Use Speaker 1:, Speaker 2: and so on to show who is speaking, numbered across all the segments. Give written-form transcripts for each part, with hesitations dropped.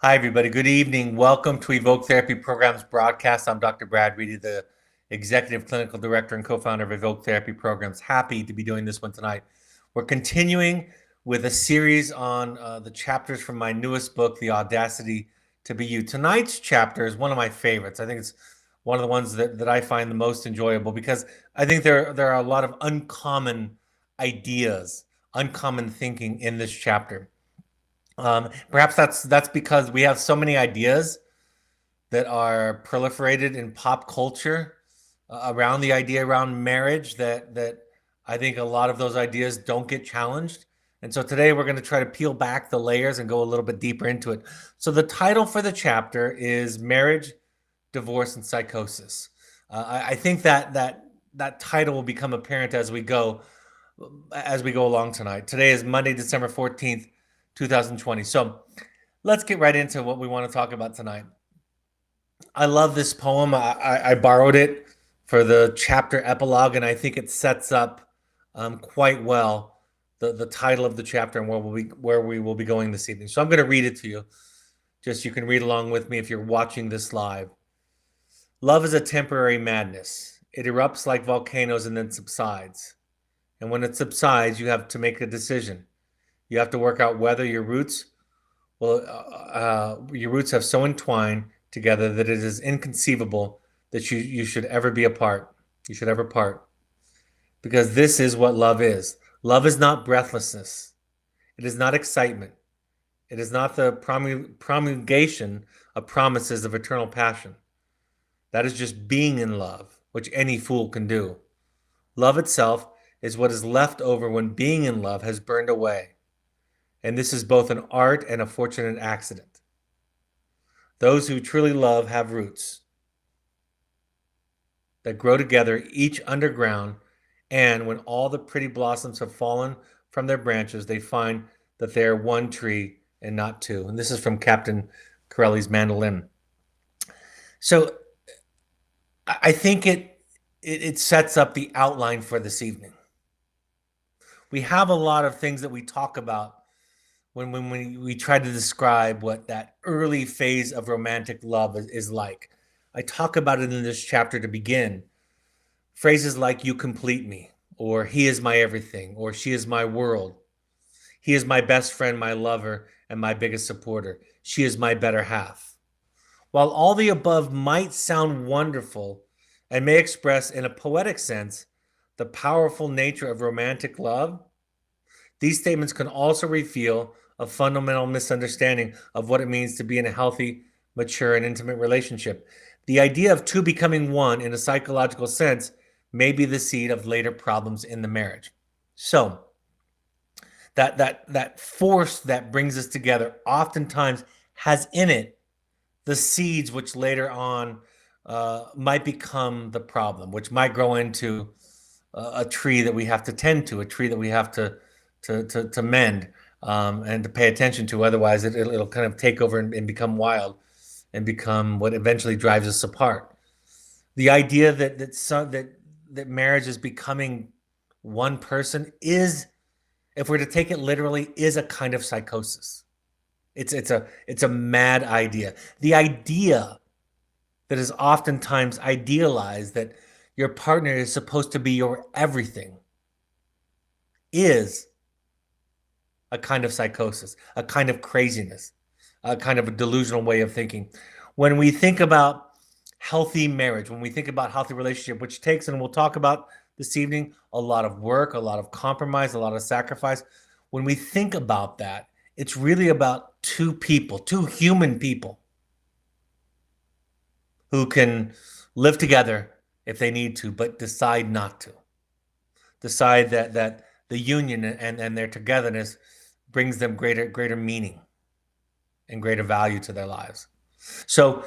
Speaker 1: Hi, everybody. Good evening. Welcome to Evoke Therapy Programs broadcast. I'm Dr. Brad Reedy, the Executive Clinical Director and co-founder of Evoke Therapy Programs. Happy to be doing this one tonight. We're continuing with a series on the chapters from my newest book, The Audacity to Be You. Tonight's chapter is one of my favorites. I think it's one of the ones that I find the most enjoyable because I think there are a lot of uncommon ideas, uncommon thinking in this chapter. Perhaps that's because we have so many ideas that are proliferated in pop culture around the idea around marriage that I think a lot of those ideas don't get challenged. And so today we're going to try to peel back the layers and go a little bit deeper into it. So the title for the chapter is Marriage, Divorce, and Psychosis. I think that title will become apparent as we go along tonight. Today is Monday, December 14th, 2020. So let's get right into what we want to talk about tonight. I love this poem. I borrowed it for the chapter epilogue, and I think it sets up quite well the title of the chapter and where we will be going this evening. So I'm going to read it to you. Just you can read along with me if you're watching this live. Love is a temporary madness. It erupts like volcanoes and then subsides. And when it subsides, you have to make a decision. You have to work out whether your roots have so entwined together that it is inconceivable that you should ever be apart. You should ever part. Because this is what love is. Love is not breathlessness. It is not excitement. It is not the promulgation of promises of eternal passion. That is just being in love, which any fool can do. Love itself is what is left over when being in love has burned away. And this is both an art and a fortunate accident. Those who truly love have roots that grow together, each underground, and when all the pretty blossoms have fallen from their branches, they find that they are one tree and not two. And this is from Captain Corelli's Mandolin. So I think it sets up the outline for this evening. We have a lot of things that we talk about when we try to describe what that early phase of romantic love is like. I talk about it in this chapter to begin. Phrases like "you complete me," or "he is my everything," or "she is my world." "He is my best friend, my lover, and my biggest supporter. She is my better half." While all the above might sound wonderful and may express in a poetic sense the powerful nature of romantic love, these statements can also reveal a fundamental misunderstanding of what it means to be in a healthy, mature, and intimate relationship. The idea of two becoming one in a psychological sense may be the seed of later problems in the marriage. So, that force that brings us together oftentimes has in it the seeds which later on might become the problem, which might grow into a tree that we have to tend to, a tree that we have to mend and to pay attention to. Otherwise, it'll kind of take over and become wild and become what eventually drives us apart. The idea that marriage is becoming one person is, if we're to take it literally, is a kind of psychosis. It's a mad idea. The idea that is oftentimes idealized that your partner is supposed to be your everything is a kind of psychosis, a kind of craziness, a kind of a delusional way of thinking. When we think about healthy marriage, when we think about healthy relationship, which takes, and we'll talk about this evening, a lot of work, a lot of compromise, a lot of sacrifice. When we think about that, it's really about two people, two human people who can live together if they need to, but decide not to. Decide that the union and their togetherness brings them greater meaning and greater value to their lives. So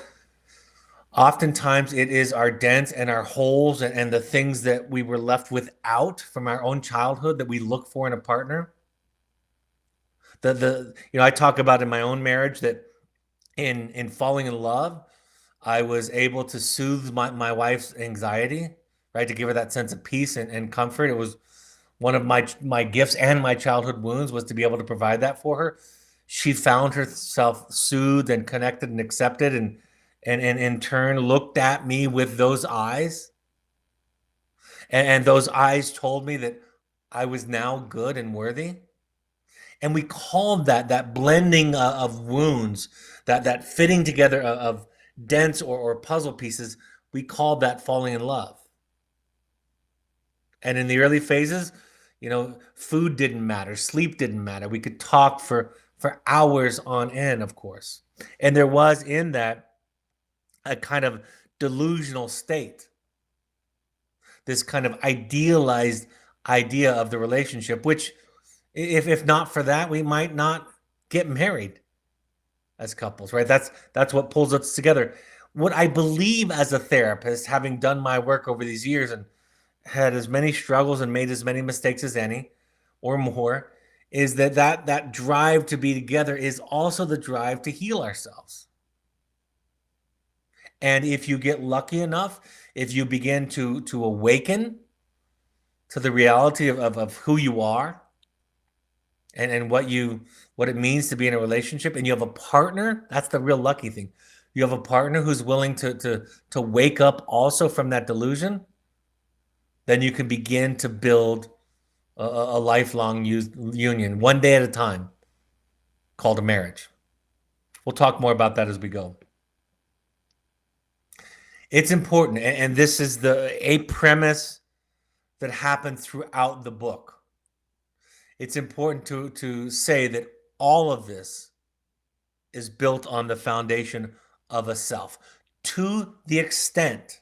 Speaker 1: oftentimes it is our dents and our holes and the things that we were left without from our own childhood that we look for in a partner. I talk about in my own marriage that in falling in love, I was able to soothe my wife's anxiety, right? To give her that sense of peace and comfort. It was one of my gifts and my childhood wounds was to be able to provide that for her. she found herself soothed and connected and accepted, and in turn looked at me with those eyes. And those eyes told me that I was now good and worthy. And we called that blending of wounds, that fitting together of dense or puzzle pieces, we called that falling in love. And in the early phases, food didn't matter, sleep didn't matter. We could talk for hours on end, of course. And there was in that a kind of delusional state, this kind of idealized idea of the relationship, which if not for that, we might not get married as couples, right? That's what pulls us together. What I believe as a therapist, having done my work over these years and had as many struggles and made as many mistakes as any or more, is that drive to be together is also the drive to heal ourselves. And if you get lucky enough, if you begin to awaken to the reality of who you are and what it means to be in a relationship, and you have a partner, that's the real lucky thing. You have a partner who's willing to wake up also from that delusion, then you can begin to build a lifelong union, one day at a time, called a marriage. We'll talk more about that as we go. It's important, and this is a premise that happened throughout the book. It's important to say that all of this is built on the foundation of a self. To the extent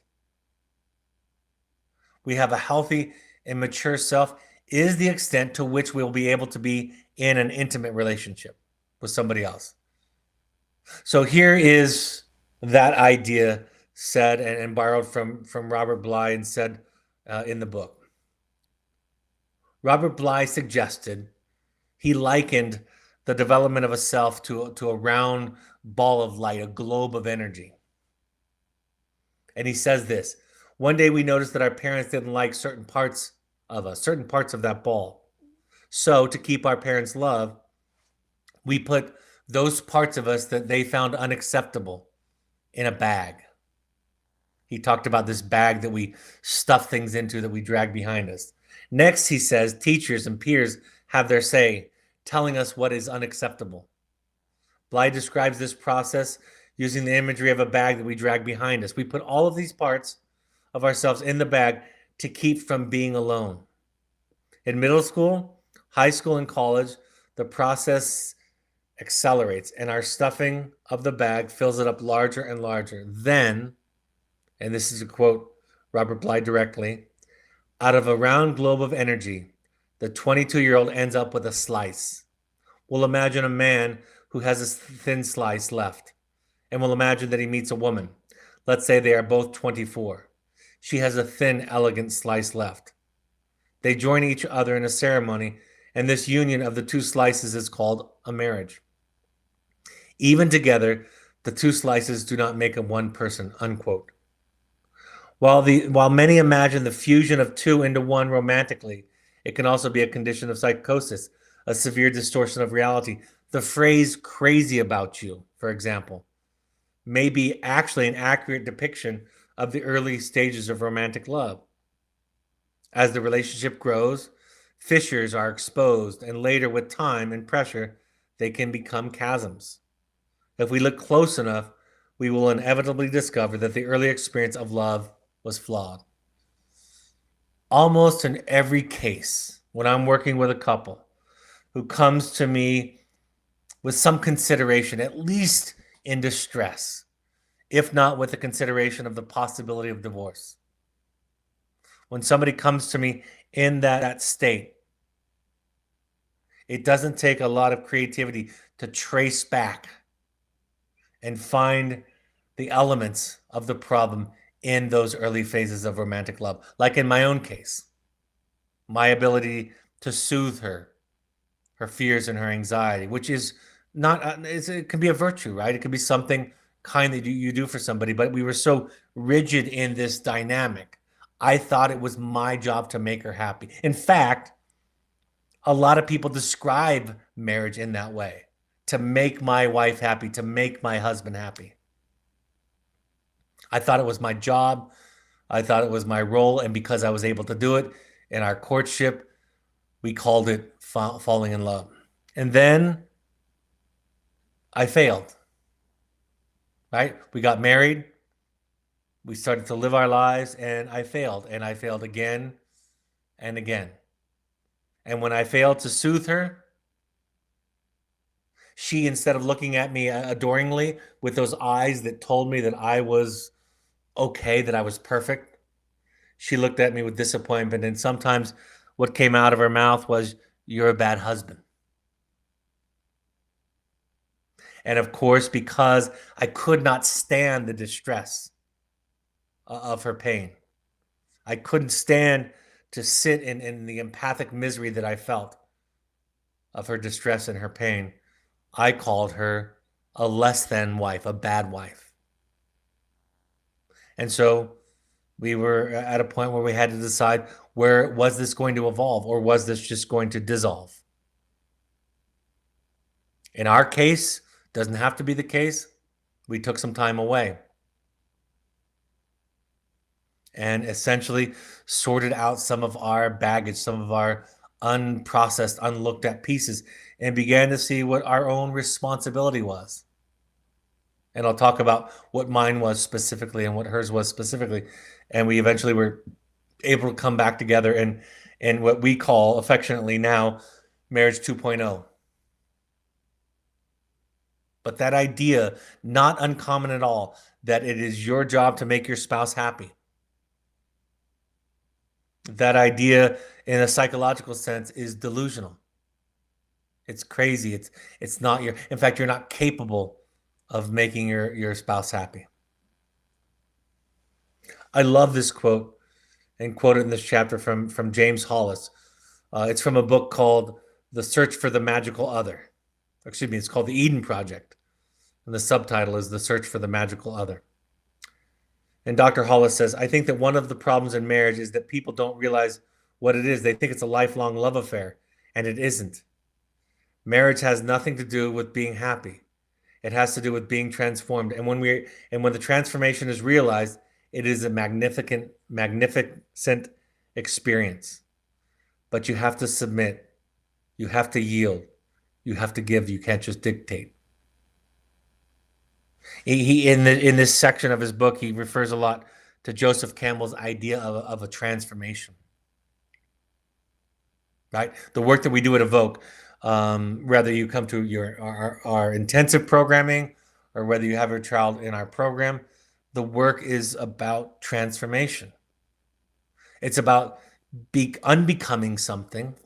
Speaker 1: we have a healthy and mature self is the extent to which we'll be able to be in an intimate relationship with somebody else. So here is that idea said and borrowed from Robert Bly and said in the book. Robert Bly suggested, he likened the development of a self to a round ball of light, a globe of energy. And he says this: one day we noticed that our parents didn't like certain parts of us, certain parts of that ball. So to keep our parents' love, we put those parts of us that they found unacceptable in a bag. He talked about this bag that we stuff things into, that we drag behind us. Next, he says, teachers and peers have their say, telling us what is unacceptable. Bly describes this process using the imagery of a bag that we drag behind us. We put all of these parts of ourselves in the bag to keep from being alone. In middle school, high school, and college, the process accelerates, and our stuffing of the bag fills it up larger and larger. Then, and this is a quote Robert Bly directly, out of a round globe of energy, the 22-year-old ends up with a slice. We'll imagine a man who has a thin slice left, and we'll imagine that he meets a woman. Let's say they are both 24. She has a thin, elegant slice left. They join each other in a ceremony, and this union of the two slices is called a marriage. Even together, the two slices do not make a one person, unquote. While many imagine the fusion of two into one romantically, it can also be a condition of psychosis, a severe distortion of reality. The phrase crazy about you, for example, may be actually an accurate depiction of the early stages of romantic love. As the relationship grows, fissures are exposed, and later, with time and pressure, they can become chasms. If we look close enough, we will inevitably discover that the early experience of love was flawed. Almost in every case, when I'm working with a couple who comes to me with some consideration, at least in distress, if not with the consideration of the possibility of divorce, when somebody comes to me in that state, it doesn't take a lot of creativity to trace back and find the elements of the problem in those early phases of romantic love. Like in my own case, my ability to soothe her fears and her anxiety, which is not, it can be a virtue, right? It can be something kind that you do for somebody, but we were so rigid in this dynamic. I thought it was my job to make her happy. In fact, a lot of people describe marriage in that way. to make my wife happy, to make my husband happy. I thought it was my job. I thought it was my role. And because I was able to do it in our courtship, we called it falling in love. And then I failed, right? We got married. We started to live our lives, and I failed. And I failed again and again. And when I failed to soothe her, she, instead of looking at me adoringly with those eyes that told me that I was okay, that I was perfect, she looked at me with disappointment. And sometimes what came out of her mouth was, "You're a bad husband." And of course, because I could not stand the distress of her pain, I couldn't stand to sit in the empathic misery that I felt of her distress and her pain. I called her a less than wife, a bad wife. And so we were at a point where we had to decide, where was this going to evolve, or was this just going to dissolve? In our case, doesn't have to be the case, we took some time away and essentially sorted out some of our baggage, some of our unprocessed, unlooked at pieces, and began to see what our own responsibility was. And I'll talk about what mine was specifically and what hers was specifically. And we eventually were able to come back together and what we call affectionately now marriage 2.0. But that idea, not uncommon at all, that it is your job to make your spouse happy. That idea, in a psychological sense, is delusional. It's crazy. It's not your. In fact, you're not capable of making your spouse happy. I love this quote, and quoted in this chapter from James Hollis. It's from a book called "The Search for the Magical Other." Excuse me, it's called The Eden Project, and the subtitle is "The Search for the Magical Other." And Dr. Hollis says, "I think that one of the problems in marriage is that people don't realize what it is. They think it's a lifelong love affair, and it isn't. Marriage has nothing to do with being happy. It has to do with being transformed. And when the transformation is realized, it is a magnificent experience. But you have to submit. You have to yield. You have to give. You can't just dictate." He in this section of his book, he refers a lot to Joseph Campbell's idea of a transformation. Right, the work that we do at Evoke, whether you come to our intensive programming or whether you have your child in our program, the work is about transformation. It's about unbecoming something,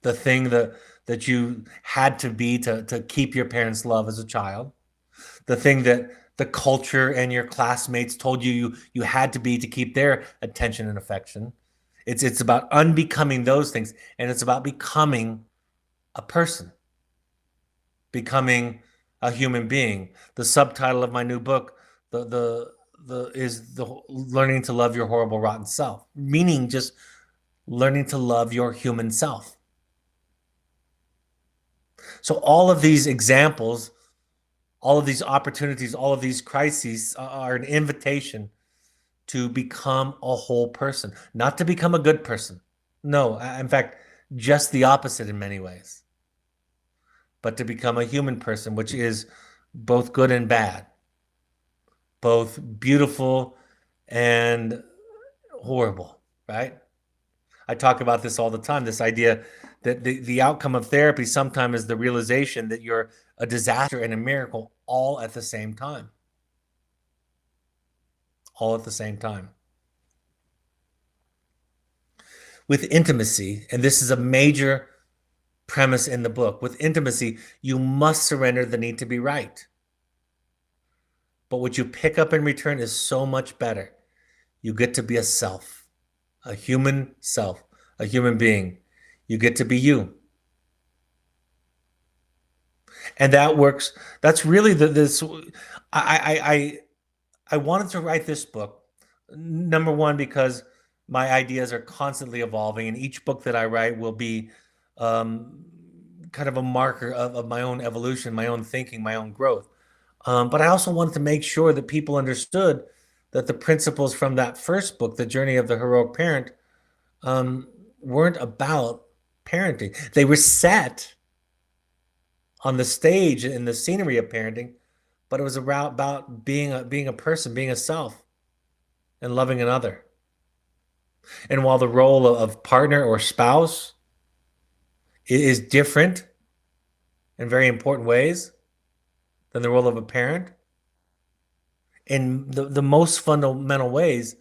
Speaker 1: the thing that you had to be to keep your parents' love as a child, the thing that the culture and your classmates told you had to be to keep their attention and affection. It's about unbecoming those things, and it's about becoming a person, becoming a human being. The subtitle of my new book, is the learning to love your horrible, rotten self, meaning just learning to love your human self. So all of these examples, all of these opportunities, all of these crises are an invitation to become a whole person, not to become a good person. No, in fact, just the opposite in many ways. But to become a human person, which is both good and bad, both beautiful and horrible, right? I talk about this all the time, this idea that the outcome of therapy sometimes is the realization that you're a disaster and a miracle all at the same time. All at the same time. With intimacy, and this is a major premise in the book, with intimacy, you must surrender the need to be right. But what you pick up in return is so much better. You get to be a self, a human self, a human being. You get to be you. And that works. That's really this. I wanted to write this book, number one, because my ideas are constantly evolving, and each book that I write will be kind kind of a marker of my own evolution, my own thinking, my own growth. But I also wanted to make sure that people understood that the principles from that first book, The Journey of the Heroic Parent, weren't about parenting. They were set on the stage in the scenery of parenting, but it was about being a person, being a self, and loving another. And while the role of partner or spouse is different in very important ways than the role of a parent, in the most fundamental ways,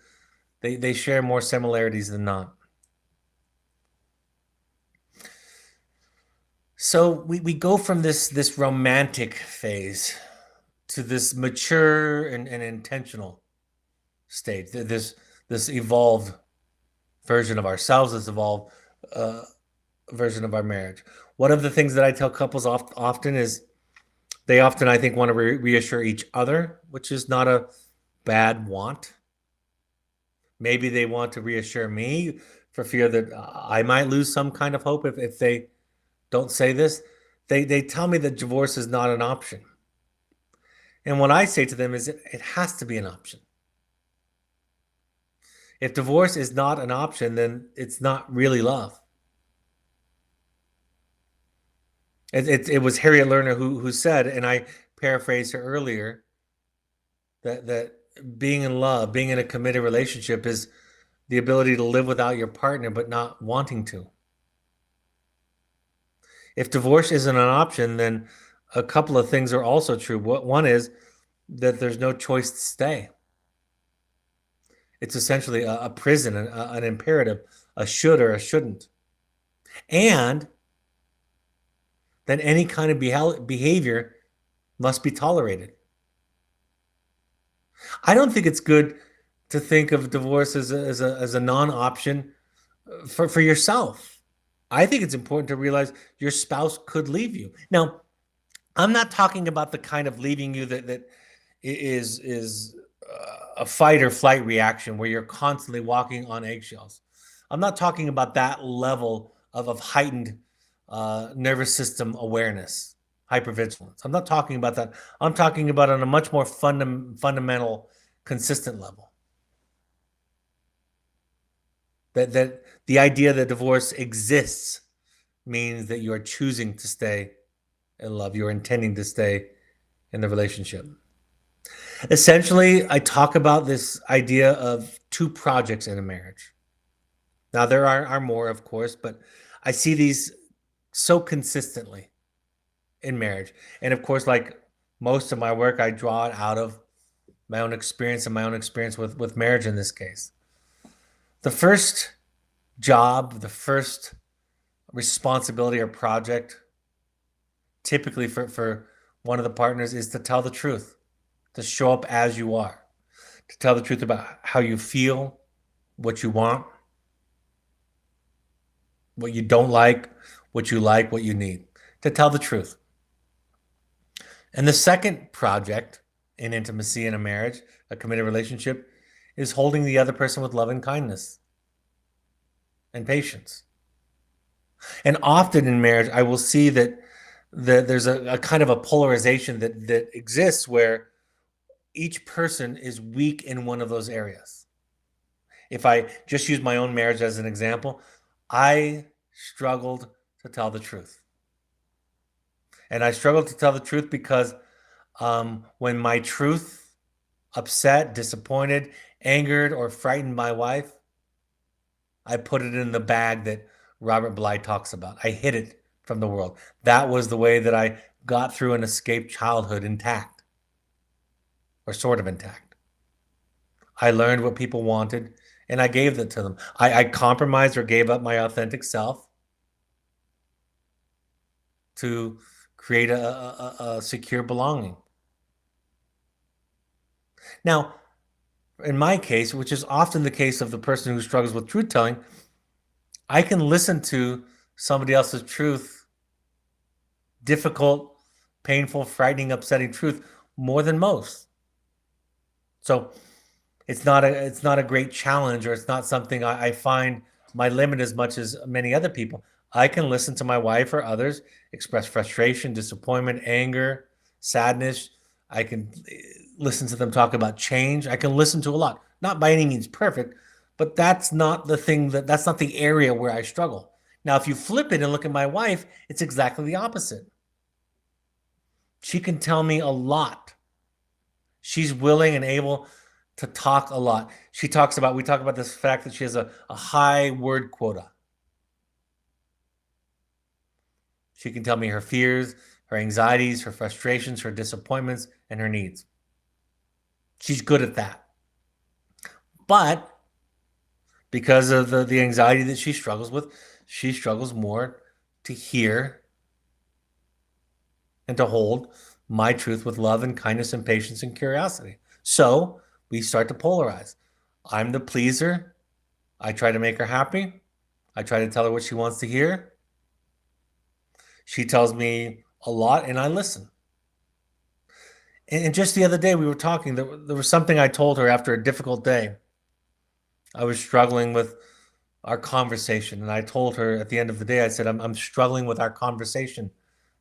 Speaker 1: they share more similarities than not. So we go from this romantic phase to this mature and intentional state, this evolved version of ourselves, this evolved version of our marriage. One of the things that I tell couples often is they often, I think, want to reassure each other, which is not a bad want. Maybe they want to reassure me for fear that I might lose some kind of hope if they don't say this. They tell me that divorce is not an option. And what I say to them is it has to be an option. If divorce is not an option, then it's not really love. It was Harriet Lerner who said, and I paraphrased her earlier, that being in love, being in a committed relationship is the ability to live without your partner, but not wanting to. If divorce isn't an option, then a couple of things are also true. One is that there's no choice to stay. It's essentially a prison, an imperative, a should or a shouldn't. And then any kind of behavior must be tolerated. I don't think it's good to think of divorce as a non-option for yourself. I think it's important to realize your spouse could leave you. Now, I'm not talking about the kind of leaving you that is a fight or flight reaction where you're constantly walking on eggshells. I'm not talking about that level of heightened nervous system awareness, hypervigilance. I'm not talking about that. I'm talking about on a much more fundamental, consistent level. That the idea that divorce exists means that you are choosing to stay in love. You're intending to stay in the relationship. Essentially, I talk about this idea of two projects in a marriage. Now, there are more, of course, but I see these so consistently in marriage. And of course, like most of my work, I draw it out of my own experience and my own experience with marriage in this case. The first job, the first responsibility or project, typically for one of the partners, is to tell the truth, to show up as you are, to tell the truth about how you feel, what you want, what you don't like, what you need, to tell the truth. And the second project in intimacy in a marriage, a committed relationship, is holding the other person with love and kindness and patience. And often in marriage, I will see that there's a kind of a polarization that exists where each person is weak in one of those areas. If I just use my own marriage as an example, I struggled to tell the truth. And I struggled to tell the truth because when my truth upset, disappointed, angered, or frightened my wife, I put it in the bag that Robert Bly talks about. I hid it from the world. That was the way that I got through and escaped childhood intact, or sort of intact. I learned what people wanted, and I gave that to them. I compromised or gave up my authentic self to create a secure belonging. Now, in my case, which is often the case of the person who struggles with truth-telling, I can listen to somebody else's truth, difficult, painful, frightening, upsetting truth, more than most. So it's not a great challenge, or it's not something I find my limit as much as many other people. I can listen to my wife or others express frustration, disappointment, anger, sadness. I can listen to them talk about change. I can listen to a lot. Not by any means perfect, but that's not the thing that's not the area where I struggle. Now, if you flip it and look at my wife, it's exactly the opposite. She can tell me a lot. She's willing and able to talk a lot. We talk about this fact that she has a high word quota. She can tell me her fears, her anxieties, her frustrations, her disappointments, and her needs. She's good at that. But because of the anxiety that she struggles with, she struggles more to hear and to hold my truth with love and kindness and patience and curiosity. So we start to polarize. I'm the pleaser. I try to make her happy. I try to tell her what she wants to hear. She tells me a lot and I listen. And just the other day we were talking, there was something I told her after a difficult day. I was struggling with our conversation. And I told her at the end of the day, I said, I'm struggling with our conversation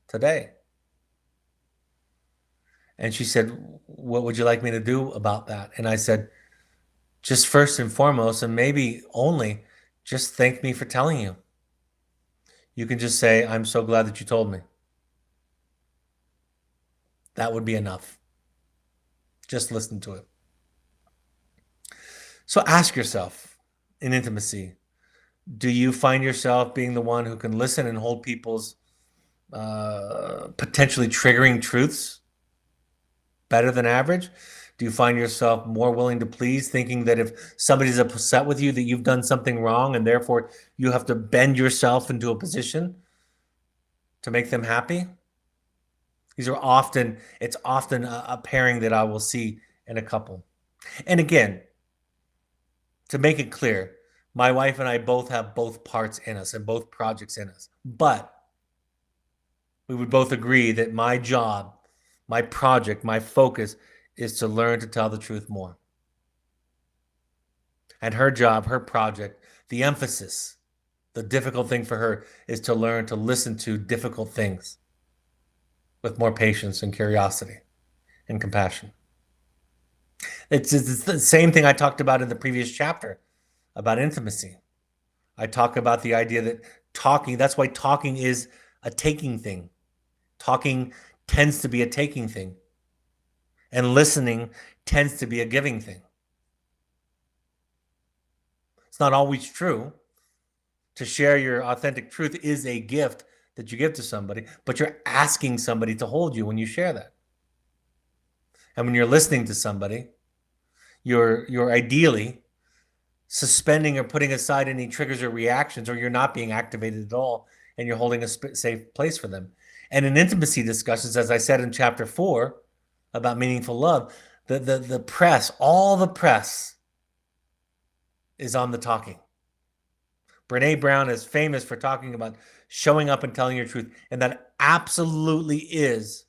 Speaker 1: today. And she said, what would you like me to do about that? And I said, just first and foremost, and maybe only, just thank me for telling you. You can just say, I'm so glad that you told me. That would be enough. Just listen to it. So ask yourself in intimacy, do you find yourself being the one who can listen and hold people's potentially triggering truths better than average? Do you find yourself more willing to please, thinking that if somebody's upset with you, that you've done something wrong and therefore you have to bend yourself into a position to make them happy? It's often a pairing that I will see in a couple. And again, to make it clear, my wife and I both have both parts in us and both projects in us. But we would both agree that my job, my project, my focus is to learn to tell the truth more. And her job, her project, the emphasis, the difficult thing for her is to learn to listen to difficult things with more patience and curiosity and compassion. It's the same thing I talked about in the previous chapter about intimacy. I talk about the idea that talking, that's why talking is a taking thing. Talking tends to be a taking thing. And listening tends to be a giving thing. It's not always true. To share your authentic truth is a gift that you give to somebody, but you're asking somebody to hold you when you share that. And when you're listening to somebody, you're ideally suspending or putting aside any triggers or reactions, or you're not being activated at all, and you're holding a safe place for them. And in intimacy discussions, as I said in chapter 4 about meaningful love, the press, all the press is on the talking. Brene Brown is famous for talking about showing up and telling your truth, and that absolutely is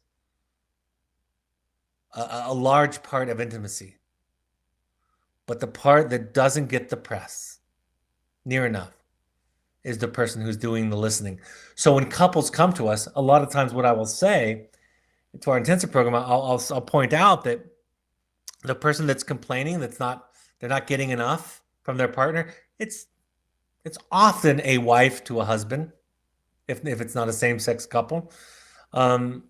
Speaker 1: a large part of intimacy. But the part that doesn't get the press near enough is the person who's doing the listening. So when couples come to us, a lot of times what I will say to our intensive program, I'll point out that the person that's complaining, they're not getting enough from their partner, it's often a wife to a husband, if it's not a same-sex couple. The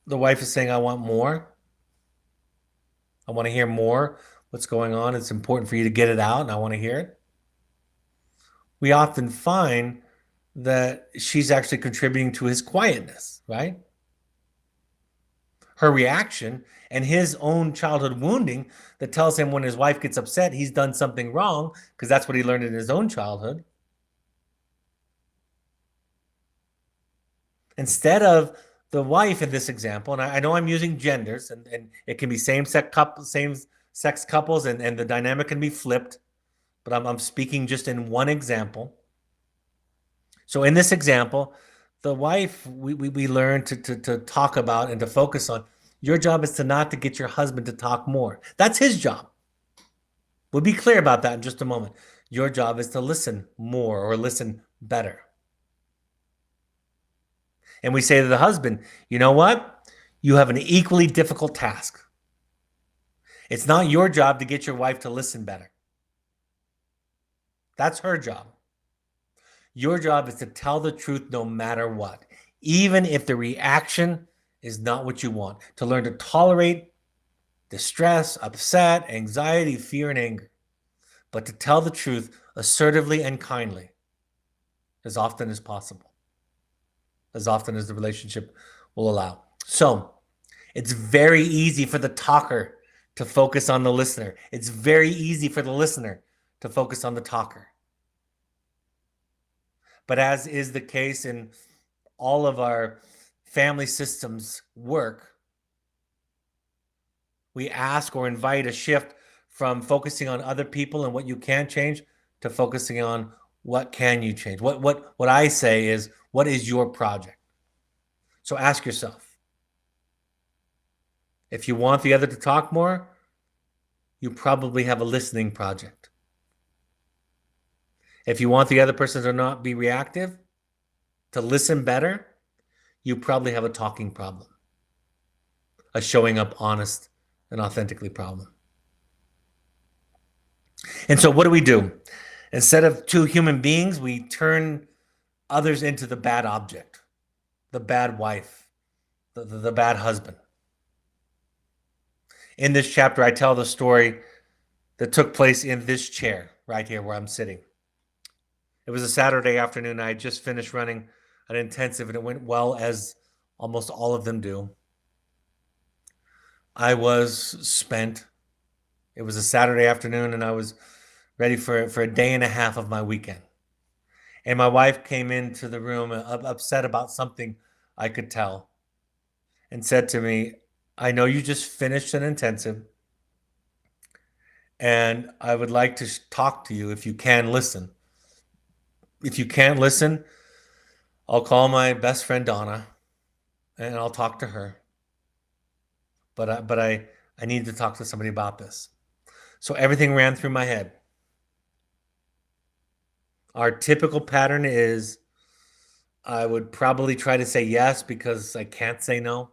Speaker 1: wife is saying, I want more. I want to hear more. What's going on? It's important for you to get it out, and I want to hear it. We often find that she's actually contributing to his quietness, right? Her reaction and his own childhood wounding that tells him when his wife gets upset, he's done something wrong, because that's what he learned in his own childhood. Instead of the wife in this example, and I know I'm using genders, and it can be same-sex couples, and the dynamic can be flipped, but I'm speaking just in one example. So in this example, the wife, we learn to talk about and to focus on, your job is not to get your husband to talk more. That's his job. We'll be clear about that in just a moment. Your job is to listen more or listen better. And we say to the husband, you know what? You have an equally difficult task. It's not your job to get your wife to listen better. That's her job. Your job is to tell the truth no matter what, even if the reaction is not what you want. To learn to tolerate distress, upset, anxiety, fear, and anger, but to tell the truth assertively and kindly as often as possible, as often as the relationship will allow. So it's very easy for the talker to focus on the listener. It's very easy for the listener to focus on the talker. But as is the case in all of our family systems work, we ask or invite a shift from focusing on other people and what you can change to focusing on what can you change. What I say is, what is your project? So ask yourself, if you want the other to talk more, you probably have a listening project. If you want the other person to not be reactive, to listen better, you probably have a talking problem, a showing up honest and authentically problem. And so what do? Instead of two human beings, we turn others into the bad object, the bad wife, the bad husband. In this chapter, I tell the story that took place in this chair right here where I'm sitting. It was a Saturday afternoon. I had just finished running an intensive, and it went well, as almost all of them do. I was spent. It was a Saturday afternoon, and I was ready for a day and a half of my weekend. And my wife came into the room upset about something I could tell, and said to me, I know you just finished an intensive, and I would like to talk to you if you can listen. If you can't listen, I'll call my best friend Donna, and I'll talk to her. But I need to talk to somebody about this. So everything ran through my head. Our typical pattern is I would probably try to say yes because I can't say no.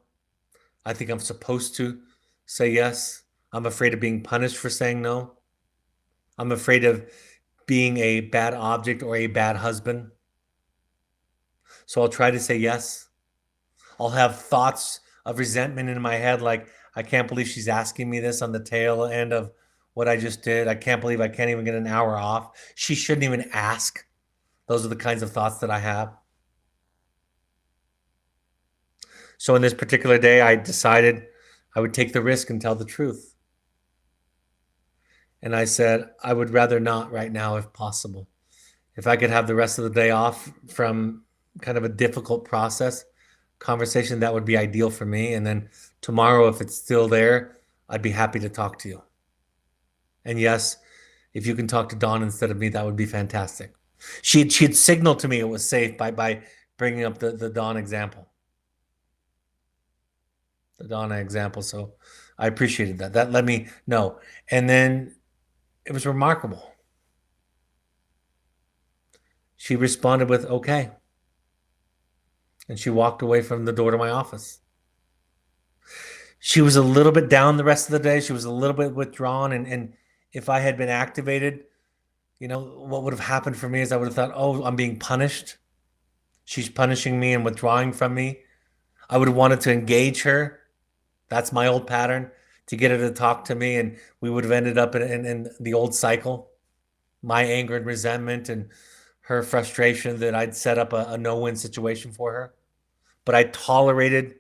Speaker 1: I think I'm supposed to say yes. I'm afraid of being punished for saying no. I'm afraid of being a bad object or a bad husband. So I'll try to say yes. I'll have thoughts of resentment in my head, like, I can't believe she's asking me this on the tail end of what I just did. I can't believe I can't even get an hour off. She shouldn't even ask. Those are the kinds of thoughts that I have. So in this particular day, I decided I would take the risk and tell the truth. And I said, I would rather not right now if possible. If I could have the rest of the day off from kind of a difficult conversation, that would be ideal for me. And then tomorrow, if it's still there, I'd be happy to talk to you. And yes, if you can talk to Dawn instead of me, that would be fantastic. She'd signaled to me it was safe by bringing up the Dawn example. The Donna example. So I appreciated that. That let me know. And then it was remarkable. She responded with, okay. And she walked away from the door to my office. She was a little bit down the rest of the day. She was a little bit withdrawn. And if I had been activated, what would have happened for me is I would have thought, oh, I'm being punished. She's punishing me and withdrawing from me. I would have wanted to engage her. That's my old pattern, to get her to talk to me. And we would have ended up in the old cycle. My anger and resentment and her frustration that I'd set up a no-win situation for her. But I tolerated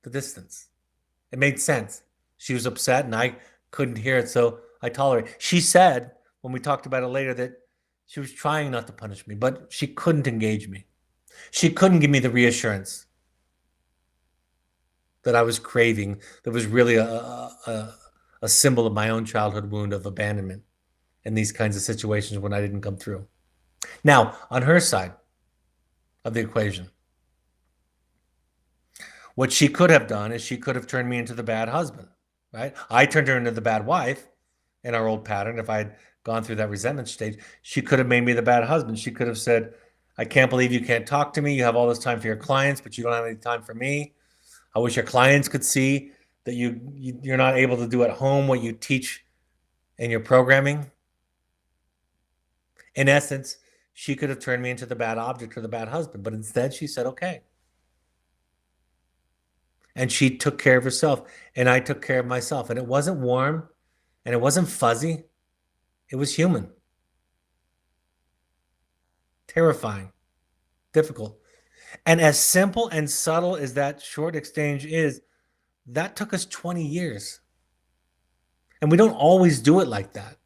Speaker 1: the distance. It made sense. She was upset and I couldn't hear it, so I tolerated. She said, when we talked about it later, that she was trying not to punish me, but she couldn't engage me. She couldn't give me the reassurance that I was craving, that was really a symbol of my own childhood wound of abandonment in these kinds of situations when I didn't come through. Now, on her side of the equation, what she could have done is she could have turned me into the bad husband, right? I turned her into the bad wife in our old pattern. If I had gone through that resentment stage, she could have made me the bad husband. She could have said, I can't believe you can't talk to me. You have all this time for your clients, but you don't have any time for me. I wish your clients could see that you're not able to do at home what you teach in your programming. In essence, she could have turned me into the bad object or the bad husband, but instead she said, okay. And she took care of herself, and I took care of myself. And it wasn't warm, and it wasn't fuzzy. It was human, terrifying, difficult. And as simple and subtle as that short exchange is, that took us 20 years. And we don't always do it like that.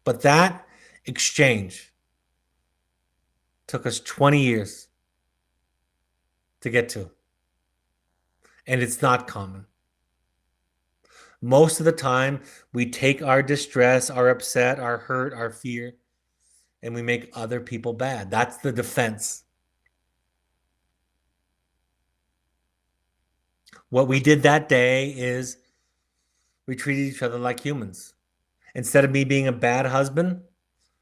Speaker 1: But that exchange took us 20 years to get to. And it's not common. Most of the time, we take our distress, our upset, our hurt, our fear, and we make other people bad. That's the defense. What we did that day is we treated each other like humans. Instead of me being a bad husband,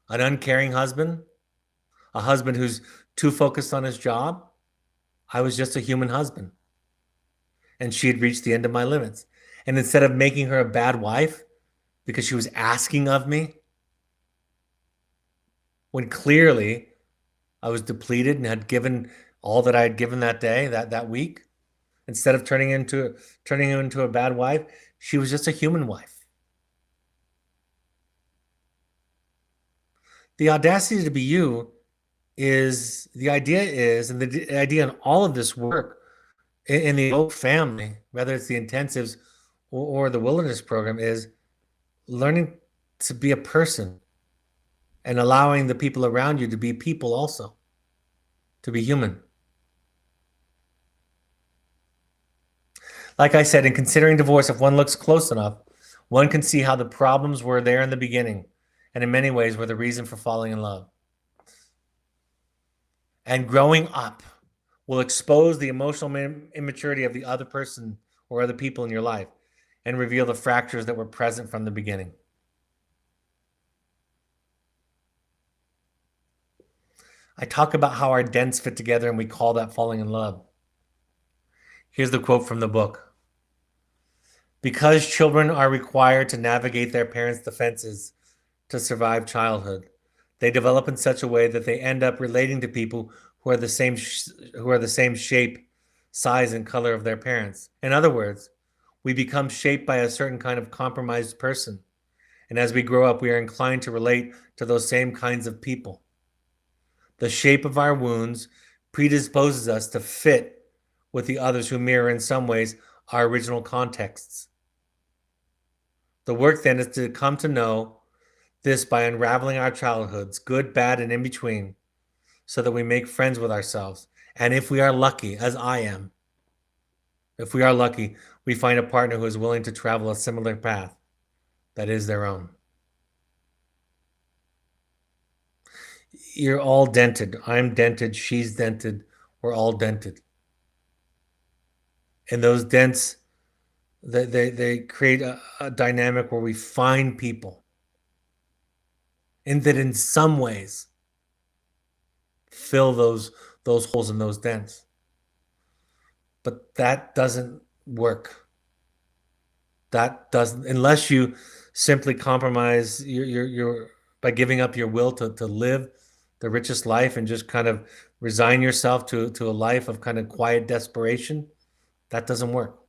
Speaker 1: an uncaring husband, a husband who's too focused on his job, I was just a human husband. And she had reached the end of my limits. And instead of making her a bad wife because she was asking of me, when clearly I was depleted and had given all that I had given that day, that week, instead of turning her into a bad wife, she was just a human wife. The audacity to be you is the idea is, and the idea in all of this work in the Oak family, whether it's the intensives or the wilderness program, is learning to be a person and allowing the people around you to be people also, to be human. Like I said, in considering divorce, if one looks close enough, one can see how the problems were there in the beginning, and in many ways were the reason for falling in love. And growing up will expose the emotional immaturity of the other person or other people in your life and reveal the fractures that were present from the beginning. I talk about how our dents fit together and we call that falling in love. Here's the quote from the book. Because children are required to navigate their parents' defenses to survive childhood, they develop in such a way that they end up relating to people who are the same shape, size, and color of their parents. In other words, we become shaped by a certain kind of compromised person. And as we grow up, we are inclined to relate to those same kinds of people. The shape of our wounds predisposes us to fit with the others who mirror in some ways our original contexts. The work then is to come to know this by unraveling our childhoods, good, bad, and in between, so that we make friends with ourselves. And if we are lucky, as I am, if we are lucky, we find a partner who is willing to travel a similar path that is their own. You're all dented. I'm dented. She's dented. We're all dented. And those dents, they create a dynamic where we find people and that in some ways fill those holes in those dents. But that doesn't work. That doesn't, unless you simply compromise your by giving up your will to live the richest life and just kind of resign yourself to a life of kind of quiet desperation. That doesn't work.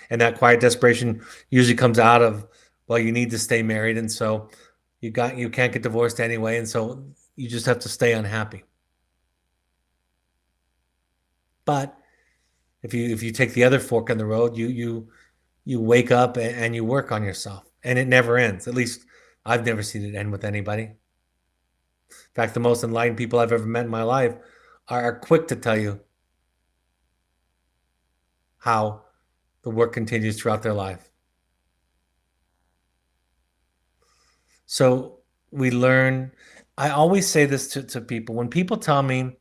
Speaker 1: And that quiet desperation usually comes out of, well, you need to stay married, and so you can't get divorced anyway, and so you just have to stay unhappy. But if you take the other fork in the road, you wake up and you work on yourself, and it never ends. At least I've never seen it end with anybody. In fact, the most enlightened people I've ever met in my life are quick to tell you how the work continues throughout their life. So we learn. I always say this to people. When people tell me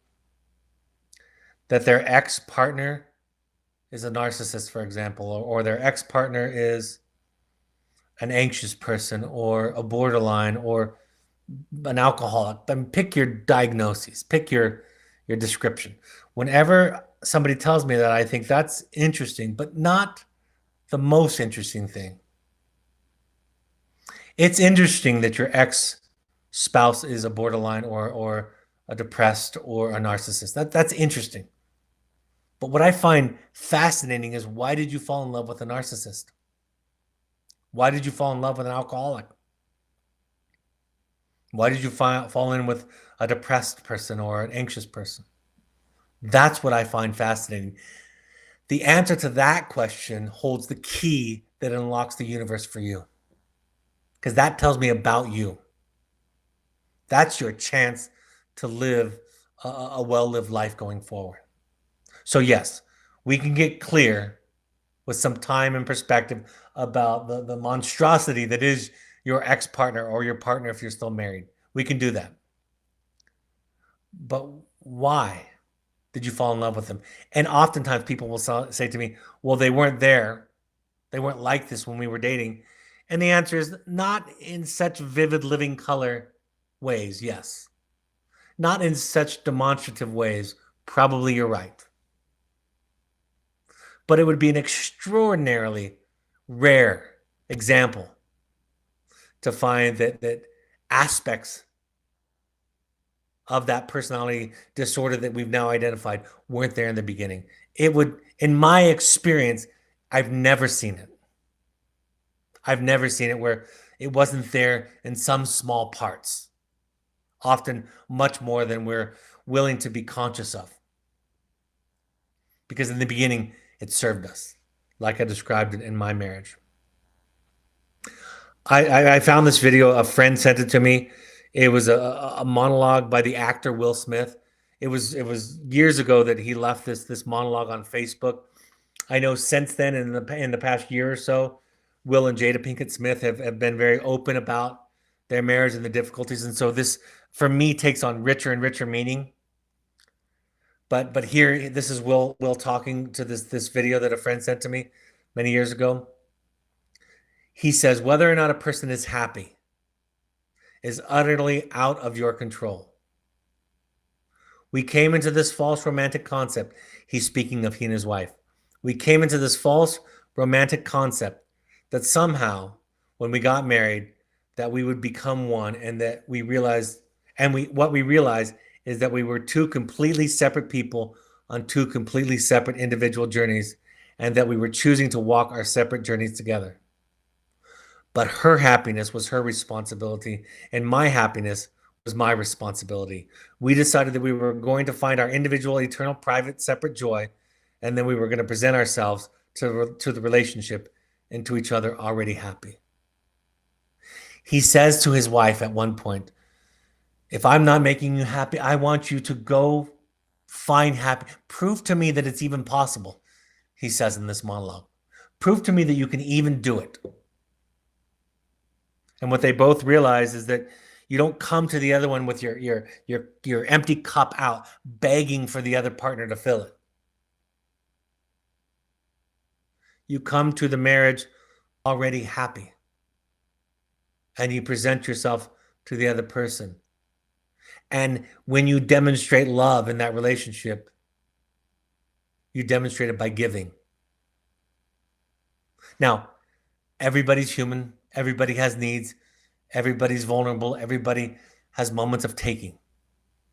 Speaker 1: that their ex-partner is a narcissist, for example, or their ex-partner is an anxious person or a borderline, or an alcoholic, then pick your diagnoses, pick your description. Whenever somebody tells me that, I think that's interesting, but not the most interesting thing. It's interesting that your ex spouse is a borderline or a depressed or a narcissist. That's interesting. But what I find fascinating is, why did you fall in love with a narcissist? Why did you fall in love with an alcoholic? Why did you fall in with a depressed person or an anxious person? That's what I find fascinating. The answer to that question holds the key that unlocks the universe for you, because that tells me about you. That's your chance to live a well-lived life going forward. So yes, we can get clear with some time and perspective about the monstrosity that is your ex-partner or your partner if you're still married. We can do that. But why did you fall in love with them? And oftentimes people will say to me, well, they weren't there. They weren't like this when we were dating. And the answer is, not in such vivid living color ways, yes. Not in such demonstrative ways, probably you're right. But it would be an extraordinarily rare example to find that aspects of that personality disorder that we've now identified weren't there in the beginning. It would, in my experience, I've never seen it. I've never seen it where it wasn't there in some small parts, often much more than we're willing to be conscious of. Because in the beginning, it served us, like I described it in my marriage. I found this video. A friend sent it to me. It was a monologue by the actor Will Smith. It was years ago that he left this monologue on Facebook. I know since then, in the past year or so, Will and Jada Pinkett Smith have been very open about their marriage and the difficulties, and so this, for me, takes on richer and richer meaning. But here, this is Will talking to this video that a friend sent to me many years ago. He says, whether or not a person is happy is utterly out of your control. We came into this false romantic concept. He's speaking of he and his wife. We came into this false romantic concept that somehow, when we got married, that we would become one, and that we realized, what we realized is that we were two completely separate people on two completely separate individual journeys, and that we were choosing to walk our separate journeys together. But her happiness was her responsibility, and my happiness was my responsibility. We decided that we were going to find our individual, eternal, private, separate joy, and then we were going to present ourselves to the relationship and to each other already happy. He says to his wife at one point, if I'm not making you happy, I want you to go find happy. Prove to me that it's even possible, he says in this monologue. Prove to me that you can even do it. And what they both realize is that you don't come to the other one with your empty cup out, begging for the other partner to fill it. You come to the marriage already happy, and you present yourself to the other person. And when you demonstrate love in that relationship, you demonstrate it by giving. Now, everybody's human. Everybody has needs. Everybody's vulnerable. Everybody has moments of taking.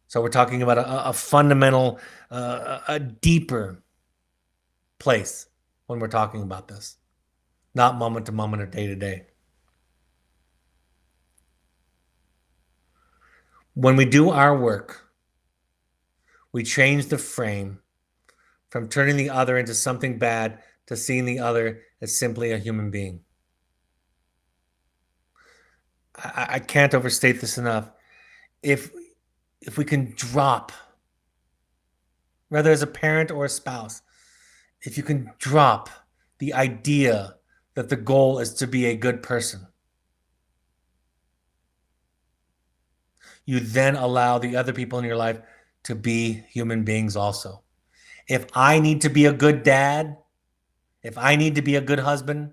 Speaker 1: So we're talking about a fundamental, a deeper place when we're talking about this, not moment to moment or day to day. When we do our work, we change the frame from turning the other into something bad to seeing the other as simply a human being. I can't overstate this enough. If we can drop, whether as a parent or a spouse, if you can drop the idea that the goal is to be a good person, you then allow the other people in your life to be human beings also. If I need to be a good dad, if I need to be a good husband,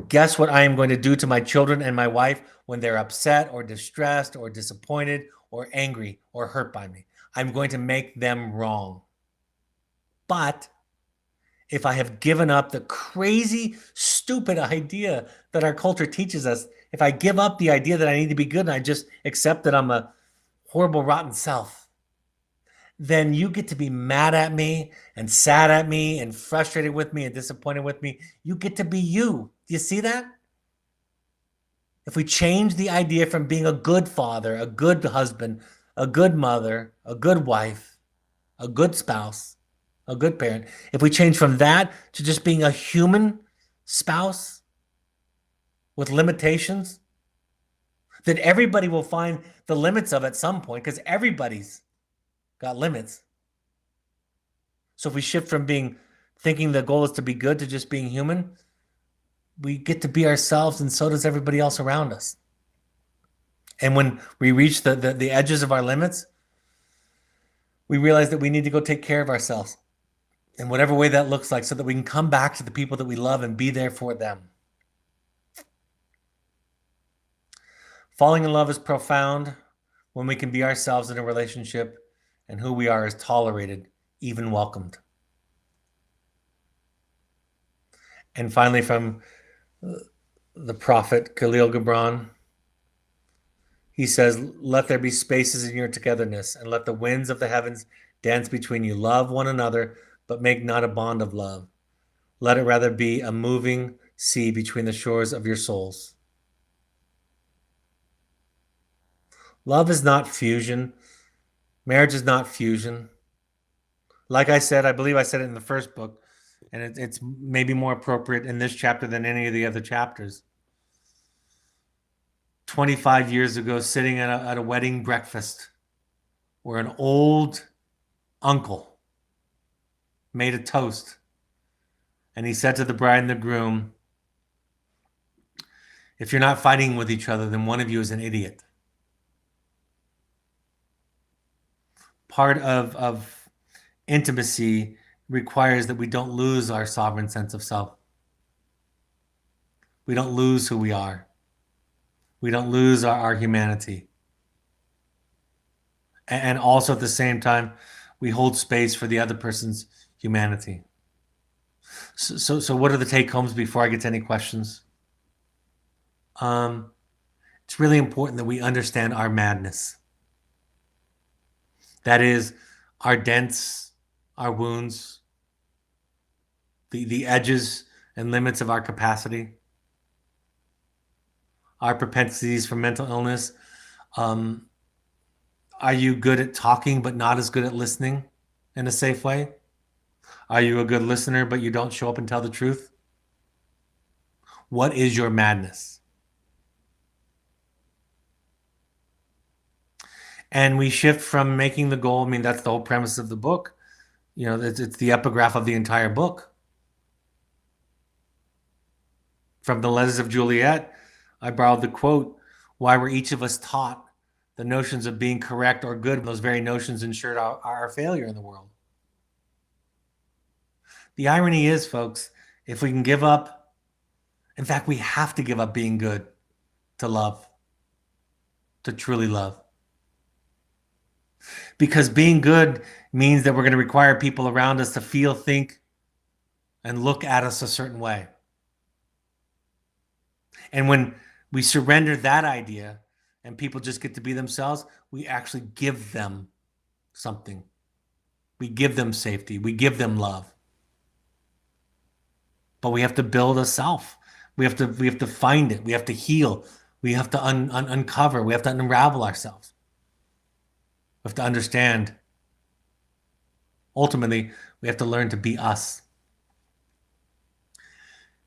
Speaker 1: Guess what I am going to do to my children and my wife when they're upset or distressed or disappointed or angry or hurt by me? I'm going to make them wrong. But if I have given up the crazy, stupid idea that our culture teaches us, if I give up the idea that I need to be good and I just accept that I'm a horrible, rotten self, then you get to be mad at me and sad at me and frustrated with me and disappointed with me. You get to be you. Do you see that? If we change the idea from being a good father, a good husband, a good mother, a good wife, a good spouse, a good parent, if we change from that to just being a human spouse with limitations, then everybody will find the limits of at some point, because everybody's got limits. So if we shift from thinking the goal is to be good to just being human, we get to be ourselves, and so does everybody else around us. And when we reach the edges of our limits, we realize that we need to go take care of ourselves in whatever way that looks like, so that we can come back to the people that we love and be there for them. Falling in love is profound when we can be ourselves in a relationship, and who we are is tolerated, even welcomed. And finally, from the prophet Khalil Gibran, he says, "Let there be spaces in your togetherness, and let the winds of the heavens dance between you. Love one another, but make not a bond of love. Let it rather be a moving sea between the shores of your souls." Love is not fusion. Marriage is not fusion. Like I said, I believe I said it in the first book, and it's maybe more appropriate in this chapter than any of the other chapters. 25 years ago, sitting at a wedding breakfast, where an old uncle made a toast, and he said to the bride and the groom, "If you're not fighting with each other, then one of you is an idiot." Part of intimacy requires that we don't lose our sovereign sense of self. We don't lose who we are. We don't lose our humanity. And also at the same time, we hold space for the other person's humanity. So what are the take homes before I get to any questions? It's really important that we understand our madness. That is, our dents, our wounds, the edges and limits of our capacity, our propensities for mental illness. Are you good at talking but not as good at listening in a safe way? Are you a good listener but you don't show up and tell the truth? What is your madness? And we shift from making the goal. I mean, that's the whole premise of the book. You know, it's the epigraph of the entire book. From the Letters of Juliet, I borrowed the quote, "Why were each of us taught the notions of being correct or good? Those very notions ensured our failure in the world." The irony is, folks, if we can give up, in fact, we have to give up being good to love, to truly love. Because being good means that we're going to require people around us to feel, think, and look at us a certain way. And when we surrender that idea and people just get to be themselves, we actually give them something. We give them safety. We give them love. But we have to build a self. We have to find it. We have to heal. We have to uncover. We have to unravel ourselves. We have to understand. Ultimately, we have to learn to be us.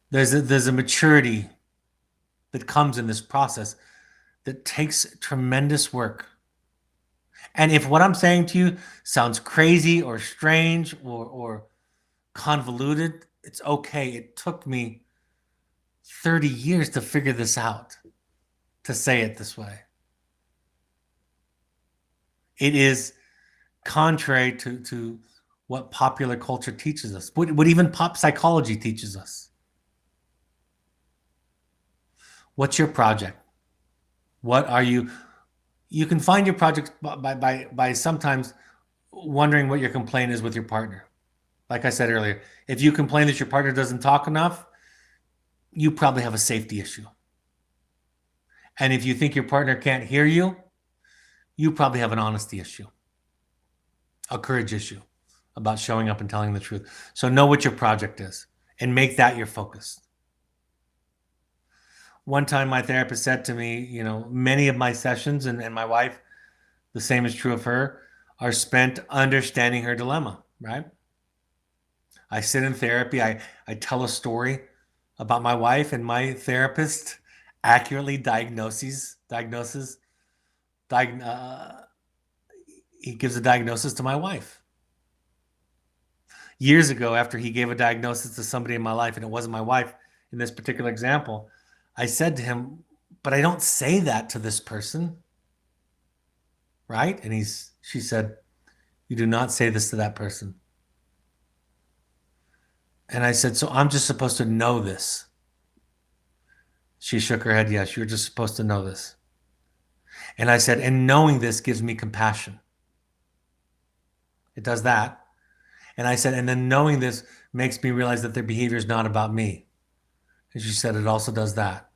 Speaker 1: There's a maturity that comes in this process that takes tremendous work. And if what I'm saying to you sounds crazy or strange or convoluted, it's okay. It took me 30 years to figure this out, to say it this way. It is contrary to what popular culture teaches us, what even pop psychology teaches us. What's your project? What are you? You can find your project by sometimes wondering what your complaint is with your partner. Like I said earlier, if you complain that your partner doesn't talk enough, you probably have a safety issue. And if you think your partner can't hear you, you probably have an honesty issue, a courage issue about showing up and telling the truth. So know what your project is and make that your focus. One time my therapist said to me, many of my sessions, and my wife, the same is true of her, are spent understanding her dilemma, right? I sit in therapy, I tell a story about my wife, and my therapist accurately diag- uh, he gives a diagnosis to my wife. Years ago, after he gave a diagnosis to somebody in my life, and it wasn't my wife in this particular example, I said to him, but I don't say that to this person, right? And she said, you do not say this to that person. And I said, so I'm just supposed to know this. She shook her head, yes, you're just supposed to know this. And I said, and knowing this gives me compassion. It does that. And I said, and then knowing this makes me realize that their behavior is not about me. And she said, it also does that.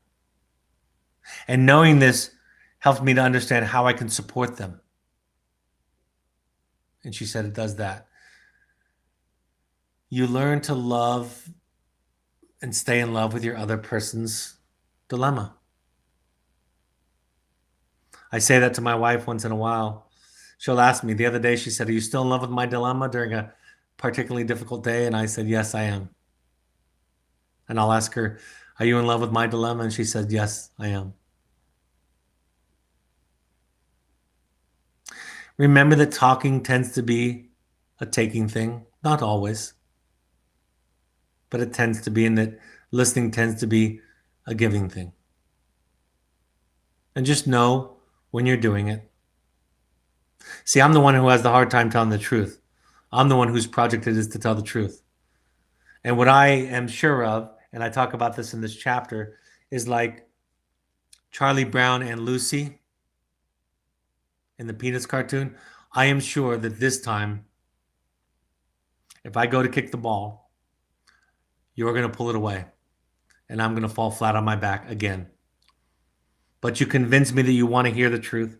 Speaker 1: And knowing this helps me to understand how I can support them. And she said, it does that. You learn to love and stay in love with your other person's dilemma. I say that to my wife once in a while. She'll ask me. The other day, she said, are you still in love with my dilemma during a particularly difficult day? And I said, yes, I am. And I'll ask her, are you in love with my dilemma? And she said, yes, I am. Remember that talking tends to be a taking thing. Not always. But it tends to be, and that listening tends to be a giving thing. And just know when you're doing it. See, I'm the one who has the hard time telling the truth. I'm the one whose project it is to tell the truth. And what I am sure of, and I talk about this in this chapter, is like Charlie Brown and Lucy in the Peanuts cartoon. I am sure that this time, if I go to kick the ball, you're going to pull it away. And I'm going to fall flat on my back again. But you convince me that you want to hear the truth.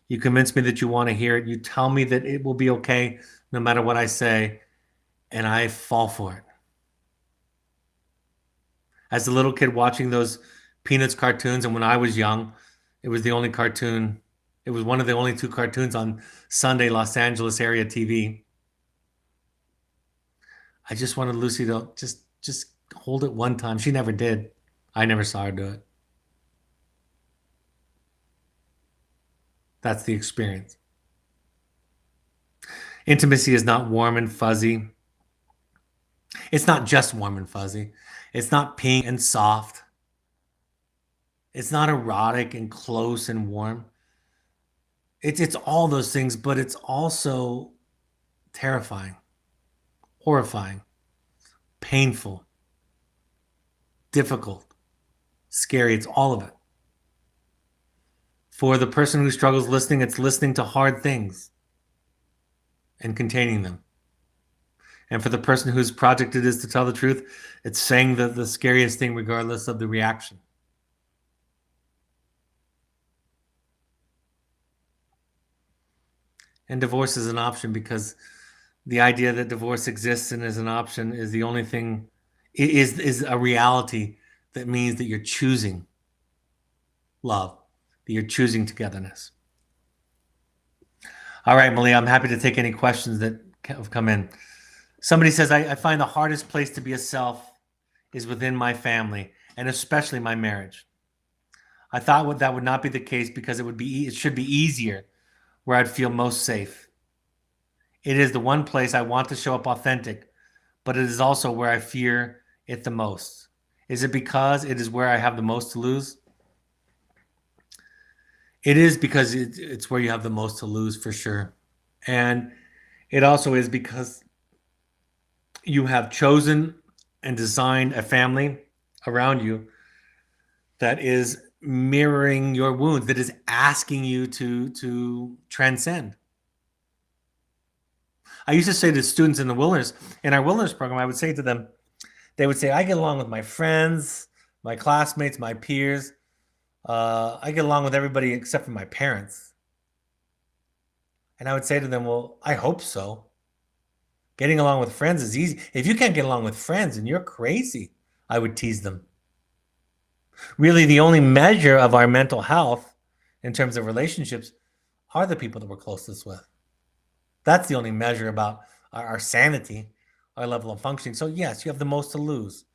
Speaker 1: You convince me that you want to hear it. You tell me that it will be okay no matter what I say. And I fall for it. As a little kid watching those Peanuts cartoons, and when I was young, it was the only cartoon. It was one of the only two cartoons on Sunday Los Angeles area TV. I just wanted Lucy to just hold it one time. She never did. I never saw her do it. That's the experience. Intimacy is not warm and fuzzy. It's not just warm and fuzzy. It's not pink and soft. It's not erotic and close and warm. It's all those things, but it's also terrifying, horrifying, painful, difficult, scary. It's all of it. For the person who struggles listening, it's listening to hard things and containing them. And for the person whose project it is to tell the truth, it's saying the scariest thing regardless of the reaction. And divorce is an option because the idea that divorce exists and is an option is the only thing, is a reality that means that you're choosing love, that you're choosing togetherness. All right, Malia, I'm happy to take any questions that have come in. Somebody says, I find the hardest place to be a self is within my family, and especially my marriage. I thought that would not be the case because it should be easier where I'd feel most safe. It is the one place I want to show up authentic, but it is also where I fear it the most. Is it because it is where I have the most to lose? It is because it's where you have the most to lose for sure. And it also is because you have chosen and designed a family around you that is mirroring your wounds, that is asking you to transcend. I used to say to students in our wilderness program, I would say to them, they would say, I get along with my friends, my classmates, my peers. I get along with everybody except for my parents. And I would say to them, well, I hope so. Getting along with friends is easy. If you can't get along with friends, then you're crazy. I would tease them. Really, the only measure of our mental health in terms of relationships are the people that we're closest with. That's the only measure about our sanity, our level of functioning. So, yes, you have the most to lose.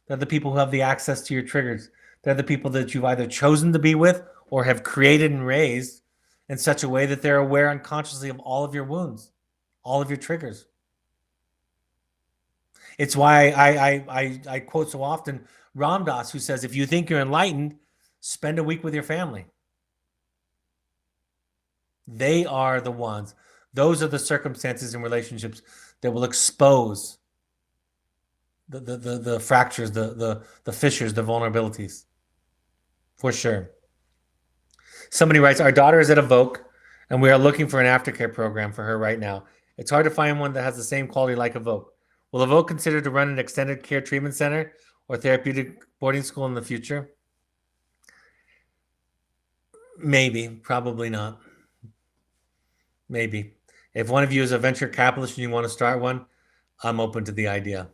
Speaker 1: They're the people who have the access to your triggers. They're the people that you've either chosen to be with or have created and raised in such a way that they're aware unconsciously of all of your wounds, all of your triggers. It's why I quote so often Ram Dass, who says, if you think you're enlightened, spend a week with your family. They are the ones. Those are the circumstances and relationships that will expose the fractures, the fissures, the vulnerabilities. For sure. Somebody writes, our daughter is at Evoke, and we are looking for an aftercare program for her right now. It's hard to find one that has the same quality like Evoke. Will Evoke consider to run an extended care treatment center or therapeutic boarding school in the future? Maybe, probably not. Maybe. If one of you is a venture capitalist and you want to start one, I'm open to the idea.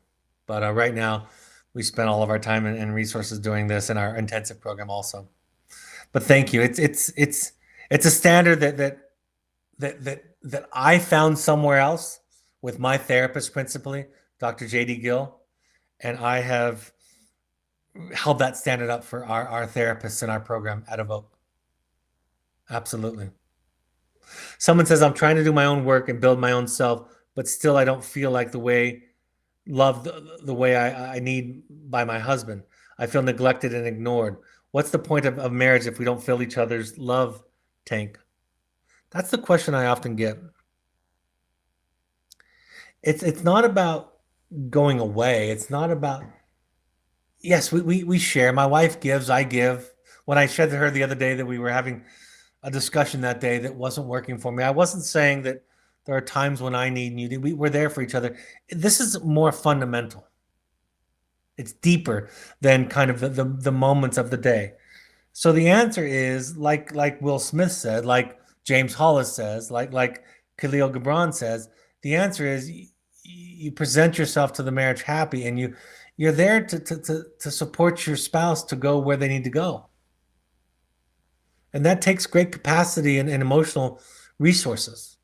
Speaker 1: But right now, we spend all of our time and resources doing this in our intensive program also. But thank you. It's a standard that I found somewhere else with my therapist principally, Dr. J.D. Gill, and I have held that standard up for our therapists in our program at Evoke. Absolutely. Someone says, I'm trying to do my own work and build my own self, but still I don't feel like the way I need by my husband. I feel neglected and ignored. What's the point of marriage if we don't fill each other's love tank? That's the question I often get. It's not about going away. It's not about, yes, we share. My wife gives, I give. When I said to her the other day that we were having a discussion that day that wasn't working for me, I wasn't saying that there are times when I need you. We're there for each other. This is more fundamental. It's deeper than kind of the moments of the day. So the answer is like Will Smith said, like James Hollis says, like Khalil Gibran says. The answer is you present yourself to the marriage happy, and you're there to support your spouse to go where they need to go. And that takes great capacity and emotional resources.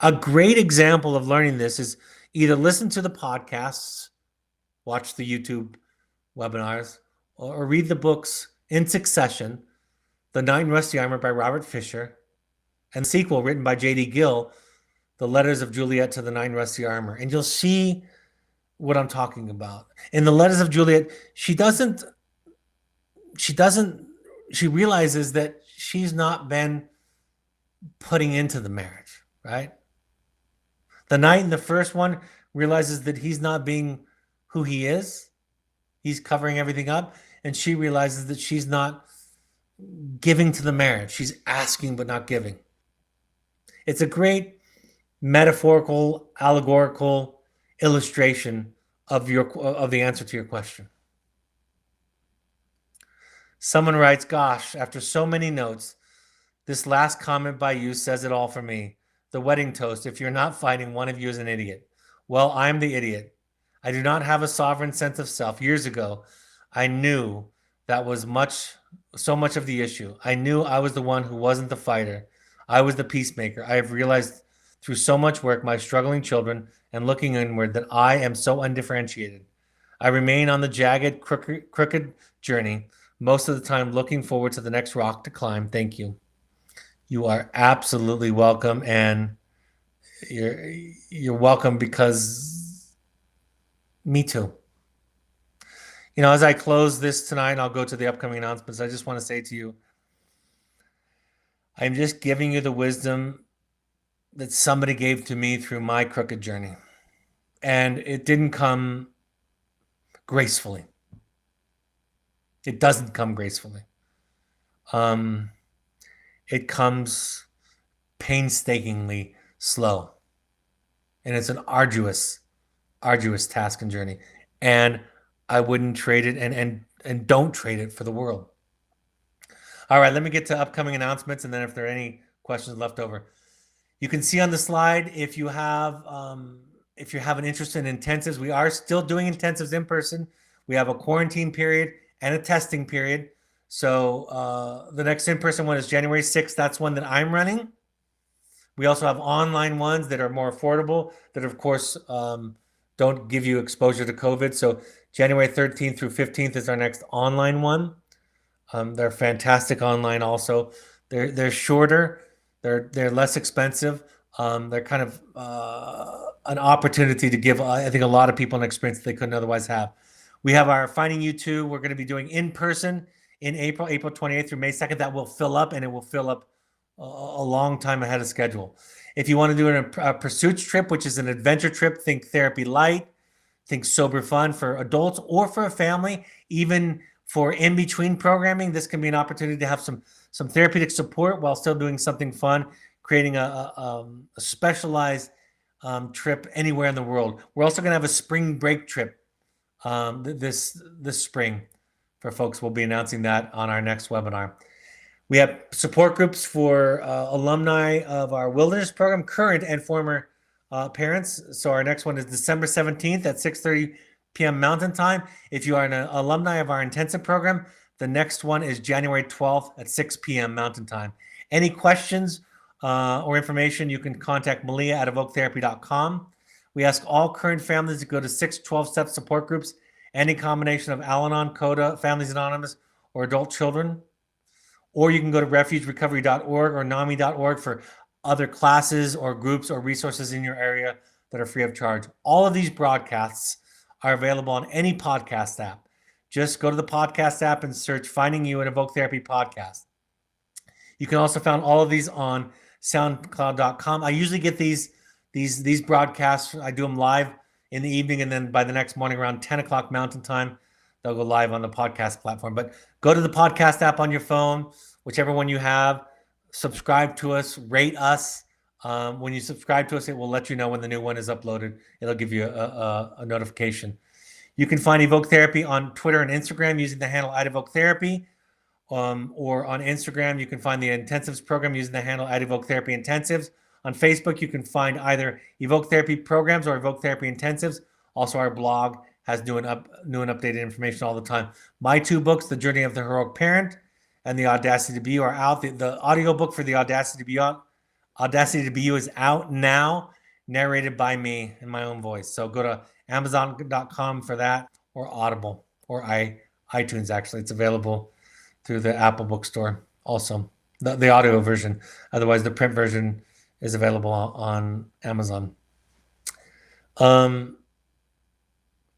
Speaker 1: A great example of learning this is either listen to the podcasts, watch the YouTube webinars, or read the books in succession, The Knight in Rusty Armor by Robert Fisher, and the sequel written by J.D. Gill, The Letters of Juliet to the Knight in Rusty Armor. And you'll see what I'm talking about. In the Letters of Juliet, she realizes that she's not been putting into the marriage, right? The knight in the first one realizes that he's not being who he is. He's covering everything up. And she realizes that she's not giving to the marriage. She's asking but not giving. It's a great metaphorical, allegorical illustration of the answer to your question. Someone writes, gosh, after so many notes, this last comment by you says it all for me. The wedding toast, if you're not fighting, one of you is an idiot. Well, I'm the idiot. I do not have a sovereign sense of self. Years ago, I knew that was so much of the issue. I knew I was the one who wasn't the fighter. I was the peacemaker. I have realized through so much work, my struggling children, and looking inward, that I am so undifferentiated. I remain on the jagged, crooked journey, most of the time looking forward to the next rock to climb. Thank you. You are absolutely welcome, and you're welcome because me too. You know, as I close this tonight, I'll go to the upcoming announcements. I just want to say to you, I'm just giving you the wisdom that somebody gave to me through my crooked journey. And it didn't come gracefully. It doesn't come gracefully. It comes painstakingly slow. And it's an arduous task and journey. And I wouldn't trade it and don't trade it for the world. All right, let me get to upcoming announcements, and then if there are any questions left over. You can see on the slide if you have an interest in intensives. We are still doing intensives in person. We have a quarantine period and a testing period. So the next in-person one is January 6th. That's one that I'm running. We also have online ones that are more affordable that, of course, don't give you exposure to COVID. So January 13th through 15th is our next online one. They're fantastic online also. They're shorter. They're less expensive. They're kind of an opportunity to give, I think, a lot of people an experience they couldn't otherwise have. We have our Finding You 2. We're going to be doing in person in April 28th through May 2nd. That will fill up, and it will fill up a long time ahead of schedule. If you want to do a pursuits trip, which is an adventure trip, think therapy light, think sober fun for adults or for a family, even for in-between programming, this can be an opportunity to have some therapeutic support while still doing something fun, creating a specialized trip anywhere in the world. We're also going to have a spring break trip this spring for folks. We'll be announcing that on our next webinar. We have support groups for alumni of our wilderness program, current and former parents. So our next one is December 17th at 6:30 p.m. Mountain Time. If you are an alumni of our intensive program, the next one is January 12th at 6 p.m. Mountain Time. Any questions or information, you can contact Malia at evoketherapy.com. We ask all current families to go to 6 12-step support groups, any combination of Al-Anon, CODA, Families Anonymous, or adult children. Or you can go to refugerecovery.org or NAMI.org for other classes or groups or resources in your area that are free of charge. All of these broadcasts are available on any podcast app. Just go to the podcast app and search Finding You and Evoke Therapy Podcast. You can also find all of these on soundcloud.com. I usually get these broadcasts. I do them live in the evening, and then by the next morning around 10 o'clock Mountain Time, they'll go live on the podcast platform. But go to the podcast app on your phone, whichever one you have, subscribe to us, rate us. When you subscribe to us, it will let you know when the new one is uploaded. It'll give you a notification. You can find Evoke Therapy on Twitter and Instagram using the handle @EvokeTherapy. Or on Instagram, you can find the intensives program using the handle @EvokeTherapy Intensives. On Facebook, you can find either Evoke Therapy Programs or Evoke Therapy Intensives. Also, our blog has new and updated information all the time. My two books, The Journey of the Heroic Parent and The Audacity to Be You, are out. The audiobook for The Audacity to Be You is out now, narrated by me in my own voice. So go to Amazon.com for that, or Audible, or iTunes, actually. It's available through the Apple bookstore also, the audio version. Otherwise, the print version is available on Amazon.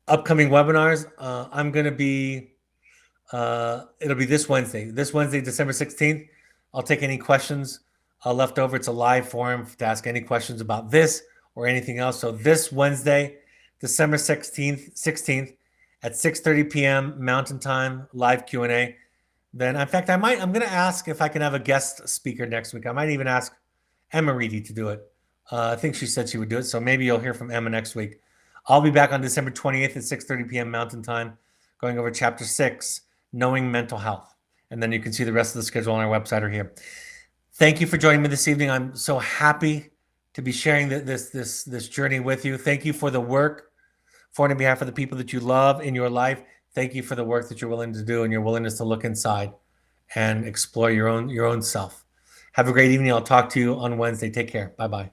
Speaker 1: Upcoming webinars, I'm going to be, it'll be this Wednesday, December 16th. I'll take any questions left over. It's a live forum to ask any questions about this or anything else. So this Wednesday, December 16th at 6:30 p.m. Mountain Time, live Q&A. Then, in fact, I'm going to ask if I can have a guest speaker next week. I might even ask Emma Reedy to do it. I think she said she would do it. So maybe you'll hear from Emma next week. I'll be back on December 28th at 6:30 p.m. Mountain Time, going over Chapter 6, Knowing Mental Health. And then you can see the rest of the schedule on our website or here. Thank you for joining me this evening. I'm so happy to be sharing this journey with you. Thank you for the work, for on behalf of the people that you love in your life. Thank you for the work that you're willing to do and your willingness to look inside and explore your own self. Have a great evening. I'll talk to you on Wednesday. Take care. Bye-bye.